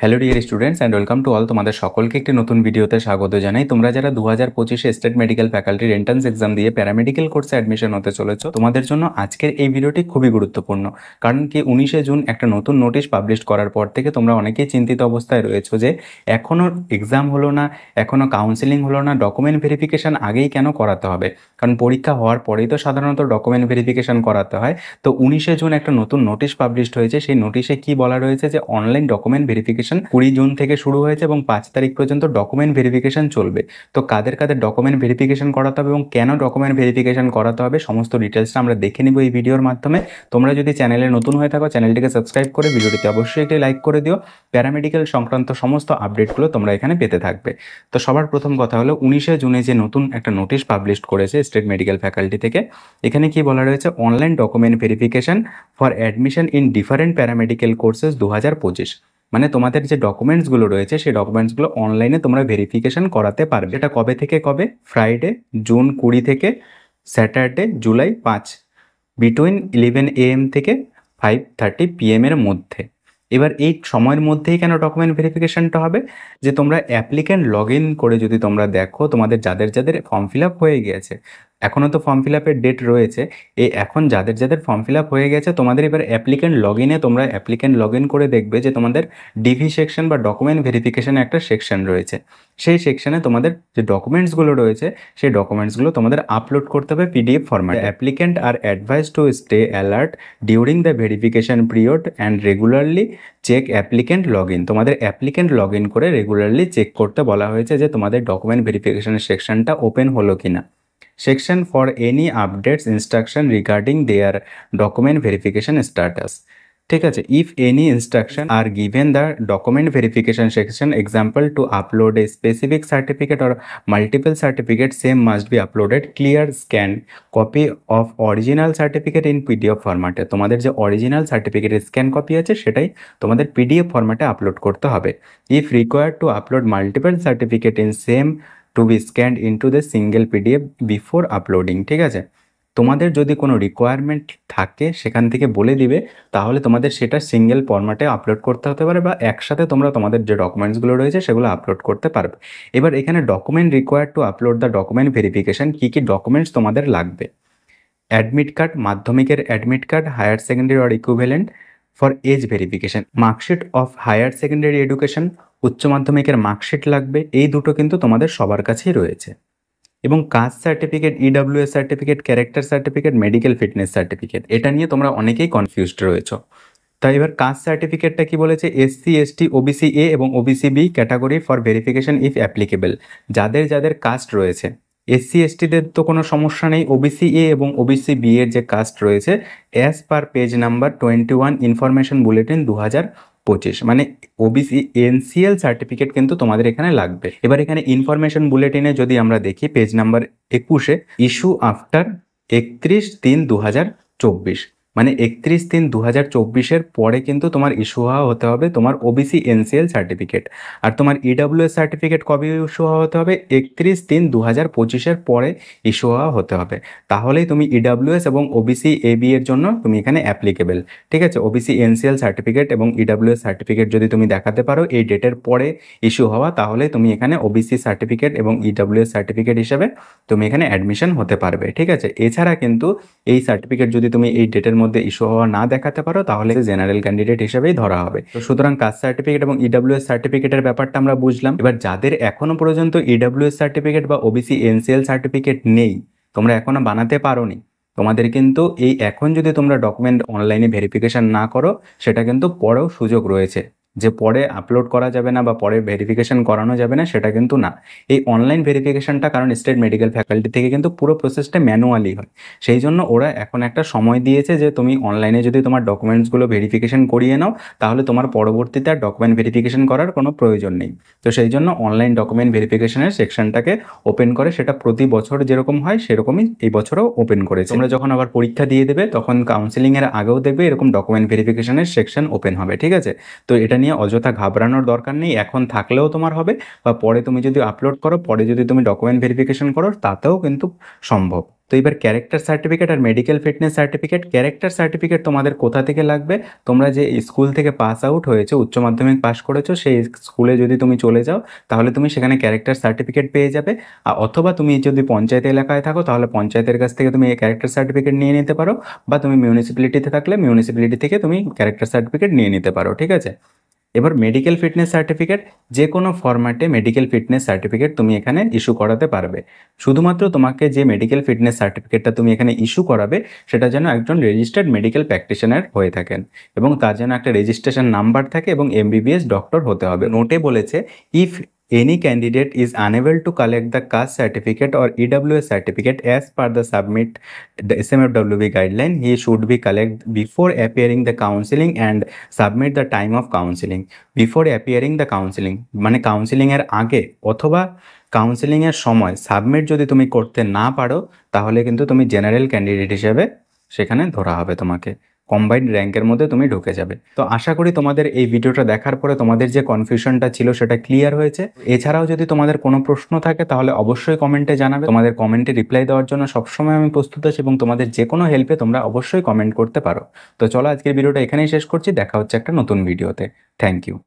Hello dear students and welcome to all. তোমাদের সকলকে একটি নতুন ভিডিওতে স্বাগত জানাই। তোমরা যারা 2025 স্টেট মেডিকেল ফ্যাকাল্টির এন্ট্রান্স এক্সাম দিয়ে প্যারামেডিক্যাল কোর্সে অ্যাডমিশন হতে চলেছো, তোমাদের জন্য আজকের এই ভিডিওটি খুবই গুরুত্বপূর্ণ। কারণ কি 19শে জুন একটা নতুন নোটিশ পাবলিশ করার পর থেকে তোমরা অনেকেই চিন্তিত অবস্থায় রয়েছো যে এখনও এক্সাম হলো না, এখনও কাউন্সেলিং হলো না, ডকুমেন্ট ভেরিফিকেশান আগেই কেন করাতে হবে? কারণ পরীক্ষা হওয়ার পরেই তো সাধারণত ডকুমেন্ট ভেরিফিকেশান করাতে হয়। তো 19শে জুন একটা নতুন নোটিশ পাবলিশড হয়েছে। সেই নোটিশে কি বলা রয়েছে যে অনলাইন ডকুমেন্ট ভেরিফিকেশন 20 জুন থেকে শুরু হয়েছে এবং 5 তারিখ পর্যন্ত ডকুমেন্ট ভেরিফিকেশন চলবে। তো কাদের কাদের ডকুমেন্ট ভেরিফিকেশন করাতে হবে এবং কেন ডকুমেন্ট ভেরিফিকেশন করাতে হবে সমস্ত ডিটেলসটা আমরা দেখে নিব এই ভিডিওর মাধ্যমে। তোমরা যদি চ্যানেলে নতুন হয়ে থাকো চ্যানেলটিকে সাবস্ক্রাইব করে ভিডিওটিতে অবশ্যই একটি লাইক করে দিও। প্যারামেডিক্যাল সংক্রান্ত সমস্ত আপডেটগুলো তোমরা এখানে পেতে থাকবে। তো সবার প্রথম কথা হলো 19শে জুনে যে নতুন একটা নোটিশ পাবলিশ করেছে স্টেট মেডিকেল ফ্যাকাল্টি থেকে, এখানে কি বলা রয়েছে? Online document verification for admission in different paramedical courses 2025। মানে তোমাদের যে ডকুমেন্টসগুলো রয়েছে সেই ডকুমেন্টসগুলো অনলাইনে তোমরা ভেরিফিকেশন করাতে পারবে। এটা কবে থেকে কবে? ফ্রাইডে জুন 20 থেকে স্যাটারডে জুলাই 5 বিটুইন 11 AM থেকে 5:30 PM এর মধ্যে। এবার এই সময়ের মধ্যেই কেন ডকুমেন্ট ভেরিফিকেশনটা হবে? যে তোমরা অ্যাপ্লিক্যান্ট লগ ইন করে যদি তোমরা দেখো তোমাদের যাদের যাদের ফর্ম ফিল আপ হয়ে গিয়েছে, এখনও তো ফর্ম ফিল আপের ডেট রয়েছে, এখন যাদের যাদের ফর্ম ফিল আপ হয়ে গেছে তোমাদের এবার অ্যাপ্লিক্যান্ট লগ ইনে তোমরা অ্যাপ্লিক্যান্ট লগ ইন করে দেখবে যে তোমাদের ডিভি সেকশন বা ডকুমেন্ট ভেরিফিকেশনে একটা সেকশন রয়েছে। সেই সেকশনে তোমাদের যে ডকুমেন্টসগুলো রয়েছে সেই ডকুমেন্টসগুলো তোমাদের আপলোড করতে হবে পিডিএফ ফরম্যাটে। Applicant are advise to stay alert during the verification period and regularly check applicant log in. তোমাদের অ্যাপ্লিক্যান্ট লগ ইন করে রেগুলারলি চেক করতে বলা হয়েছে যে তোমাদের ডকুমেন্ট ভেরিফিকেশনের সেকশনটা ওপেন হলো কিনা। Section for any updates instruction regarding their document verification status. ঠিক আছে, if any instruction are given the document verification section, example to upload a specific certificate or multiple certificate, same must be uploaded clear scan copy of original certificate in PDF ফরম্যাটে। তোমাদের যে original সার্টিফিকেটের scan copy আছে সেটাই তোমাদের PDF ফরম্যাটে upload করতে হবে। if required to upload multiple certificate in same to be scanned into the single PDF before uploading। ঠিক আছে, তোমাদের যদি কোনো রিকোয়ারমেন্ট থাকে সেখান থেকে বলে দিবে, তাহলে তোমাদের সেটা সিঙ্গেল ফরম্যাটে আপলোড করতে হতে পারে বা একসাথে তোমরা তোমাদের যে ডকুমেন্টসগুলো রয়েছে সেগুলো আপলোড করতে পারবে। এবার এখানে document required to upload the document verification, কী কী ডকুমেন্টস তোমাদের লাগবে? অ্যাডমিট কার্ড, মাধ্যমিকের admit card, higher secondary or equivalent for age verification, marksheet of higher secondary education, উচ্চ মাধ্যমিকের মার্কশিট লাগবে। এই দুটো কিন্তু তোমাদের সবার কাছেই রয়েছে। এবং caste certificate, EWS certificate, character certificate, medical fitness certificate, এটা নিয়ে তোমরা অনেকেই কনফিউজড রয়েছো। তাই এবার কাস্ট সার্টিফিকেটটা কি বলেছে? এসসি এসটি ওবিসি এ এবং OBC B category for verification if applicable. যাদের যাদের কাস্ট রয়েছে, এসসি এসটিদের তো কোনো সমস্যা নেই, ওবিসি এ এবং ওবিসি বি এর যে কাস্ট রয়েছে as per page number 21 information bulletin 2025, মানে ওবিসি এনসিএল সার্টিফিকেট কিন্তু তোমাদের এখানে লাগবে। এবার এখানে ইনফরমেশন বুলেটিনে যদি আমরা দেখি পেজ নাম্বার 21-এ ইস্যু আফটার 31/3/2024, মানে 31/3/2024 পরে কিন্তু তোমার ইস্যু হতে হবে তোমার ওবিসি এনসিএল সার্টিফিকেট। আর তোমার ইডব্লিউএস সার্টিফিকেট কবে ইস্যু হতে হবে? 31/3/2025 পরে ইস্যু হতে হবে। তাহলেই তুমি ইডব্লিউএস এবং ওবিসি এবি এর জন্য তুমি এখানে অ্যাপ্লিকেবল। ঠিক আছে, ওবিসি এনসিএল সার্টিফিকেট এবং ইডব্লিউএস সার্টিফিকেট যদি তুমি দেখাতে পারো এই ডেটের পরে ইস্যু হওয়া, তাহলে তুমি এখানে ওবিসি সার্টিফিকেট এবং ইডব্লিউএস সার্টিফিকেট হিসেবে তুমি এখানে অ্যাডমিশন হতে পারবে। ঠিক আছে, এছাড়া কিন্তু এই সার্টিফিকেট যদি তুমি এই ডেটের মধ্যে ইস্যু হওয়া না দেখাতে পারো তাহলে জেনারেল ক্যান্ডিডেট হিসেবেই ধরা হবে। তো সুতরাং কাস্ট সার্টিফিকেট এবং ইডব্লিউএস সার্টিফিকেটের ব্যাপারটা আমরা বুঝলাম। এবার যাদের এখনো পর্যন্ত ইডব্লিউএস সার্টিফিকেট বা ওবিসি এনসিএল সার্টিফিকেট নেই, তোমরা এখনো বানাতে পারোনি, তোমাদের কিন্তু এই এখন যদি তোমরা ডকুমেন্ট অনলাইনে ভেরিফিকেশন না করো সেটা কিন্তু পরেও সুযোগ রয়েছে যে পরে আপলোড করা যাবে না বা পরে ভেরিফিকেশন করানো যাবে না, সেটা কিন্তু না। এই অনলাইন ভেরিফিকেশনটা কারণ স্টেট মেডিকেল ফ্যাকাল্টি থেকে কিন্তু পুরো প্রসেসটা ম্যানুয়ালি হয়, সেই জন্য ওরা এখন একটা সময় দিয়েছে যে তুমি অনলাইনে যদি তোমার ডকুমেন্টসগুলো ভেরিফিকেশন করিয়ে নাও তাহলে তোমার পরবর্তীতে আর ডকুমেন্ট ভেরিফিকেশন করার কোনো প্রয়োজন নেই। তো সেই জন্য অনলাইন ডকুমেন্ট ভেরিফিকেশনের সেকশনটাকে ওপেন করে, সেটা প্রতি বছর যেরকম হয় সেরকমই এই বছরও ওপেন করেছে। তোমরা যখন আবার পরীক্ষা দিয়ে দেবে তখন কাউন্সেলিংয়ের আগেও দেখবে এরকম ডকুমেন্ট ভেরিফিকেশনের সেকশন ওপেন হবে। ঠিক আছে, তো এটা নিয়ে অযথা ঘাবড়ানোর দরকার নেই, এখন থাকলেও তোমার হবে বা পরে তুমি যদি আপলোড করো, পরে যদি তুমি ডকুমেন্ট ভেরিফিকেশন করো তাতেও কিন্তু সম্ভব। তো এবার ক্যারেক্টার সার্টিফিকেট আর medical fitness certificate. Character certificate তোমাদের কোথা থেকে লাগবে? তোমরা যে স্কুল থেকে পাস আউট হয়েছো, উচ্চ মাধ্যমিক পাস করেছো, সেই স্কুলে যদি তুমি চলে যাও তাহলে তুমি সেখানে ক্যারেক্টার সার্টিফিকেট পেয়ে যাবে। অথবা তুমি যদি পঞ্চায়েত এলাকায় থাকো তাহলে পঞ্চায়েতের কাছ থেকে তুমি এই ক্যারেক্টার সার্টিফিকেট নিয়ে নিতে পারো, বা তুমি মিউনিসিপ্যালিটিতে থাকলে মিউনিসিপ্যালিটি থেকে তুমি ক্যারেক্টার সার্টিফিকেট নিয়ে নিতে পারো, ঠিক আছে। এবার মেডিকেল ফিটনেস সার্টিফিকেট, যে কোনো ফরম্যাটে মেডিকেল ফিটনেস সার্টিফিকেট তুমি এখানে ইস্যু করাতে পারবে। শুধুমাত্র তোমাকে যে মেডিকেল ফিটনেস সার্টিফিকেটটা তুমি এখানে ইস্যু করাবে সেটা যেন একজন রেজিস্টার্ড মেডিকেল প্র্যাকটিশনার হয়ে থাকেন, এবং তার যেন একটা রেজিস্ট্রেশন নাম্বার থাকে, এবং এমবিবিএস ডক্টর হতে হবে। নোটে বলেছে, if any candidate is unable to collect the caste certificate or EWS certificate as per the submit the SMFWB guideline, he should be collect before appearing the counseling and submit the time of counseling. Before appearing the counselling মানে কাউন্সিলিংয়ের আগে অথবা কাউন্সিলিংয়ের সময় submit যদি তুমি করতে না পারো তাহলে কিন্তু তুমি জেনারেল ক্যান্ডিডেট হিসেবে সেখানে ধরা হবে, তোমাকে কম্বাইন্ড র্যাঙ্কের মধ্যে তুমি ঢুকে যাবে। তো আশা করি তোমাদের এই ভিডিওটা দেখার পরে তোমাদের যে কনফিউশনটা ছিল সেটা ক্লিয়ার হয়েছে। এছাড়াও যদি তোমাদের কোনো প্রশ্ন থাকে তাহলে অবশ্যই কমেন্টে জানাবে। তোমাদের কমেন্টে রিপ্লাই দেওয়ার জন্য সবসময় আমি প্রস্তুত আছি, এবং তোমাদের যে কোনো হেল্পে তোমরা অবশ্যই কমেন্ট করতে পারো। তো চলো আজকের ভিডিওটা এখানেই শেষ করছি, দেখা হচ্ছে একটা নতুন ভিডিওতে। Thank you.